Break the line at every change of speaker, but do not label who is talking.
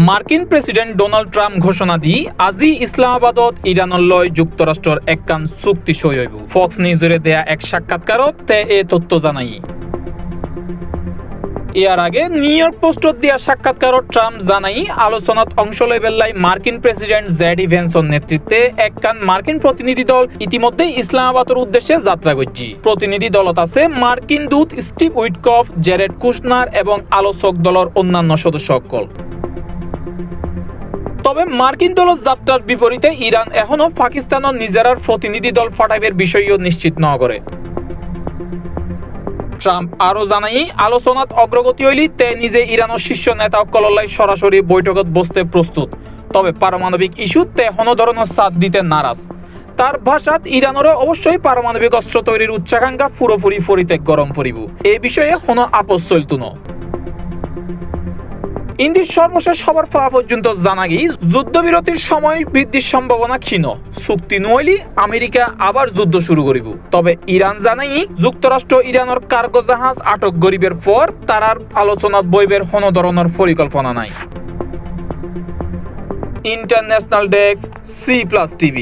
মার্কিন president Donald Trump ঘোষণা দি আজি ইসলামাবাদত ইরানৰ লৈ যুক্তরাষ্ট্ৰৰ একখান চুক্তি সই হইব। ফক্স নিউজের দেয়া এক সাক্ষাৎকারত তে এ তথ্য জানাই। ইয়ার আগে নিউ ইয়র্ক পোস্টত দিয়া সাক্ষাৎকারত ট্রাম্প জানাই আলোচনাত অংশ লই বেল্লাই মার্কিন প্রেসিডেন্ট জেডি ভেন্সর নেতৃত্বে একখান মার্কিন প্রতিনিধি দল ইতিমধ্যে ইসলামাবাদের উদ্দেশ্যে যাত্রা করছি। প্রতিনিধি দলত আছে মার্কিন দূত স্টিভ উইটকফ, জেরেড কুশনার এবং আলোচক দলের অন্যান্য সদস্য সকল। তবে মার্কিন দলের যাত্রার বিপরীতে ইরান এখনো পাকিস্তানের নিজেরার প্রতিনিধি দল ফাটাইবের বিষয়ও নিশ্চিত ন করে। ট্রাম্প আরো জানাই আলোচনাত অগ্রগতি হইলি তে নিজে ইরানের শীর্ষ নেতা সকলের সরাসরি বৈঠকত বসতে প্রস্তুত। তবে পারমাণবিক ইস্যুত তে কোনো ধরনের সাথ দিতে নারাজ। তার ভাষাত ইরানেরও অবশ্যই পারমাণবিক অস্ত্র তৈরির উচ্চাকাঙ্ক্ষা পুরোপুরি পরিত্যাগ গরম করিব। এই বিষয়ে কোনো আপোষ চলত না। ইন্দির সর্বশেষ খবর পাওয়া পর্যন্ত জানা গিয়ে যুদ্ধবিরতির সময় বৃদ্ধির সম্ভাবনা ক্ষীণ। চুক্তি নইলি আমেরিকা আবার যুদ্ধ শুরু করিব। তবে ইরান জানাই যুক্তরাষ্ট্র ইরানের কার্গো জাহাজ আটক গরিবের পর তারার আলোচনাত বইবের কোনো ধরনের পরিকল্পনা নাই। International desk, C+ TV।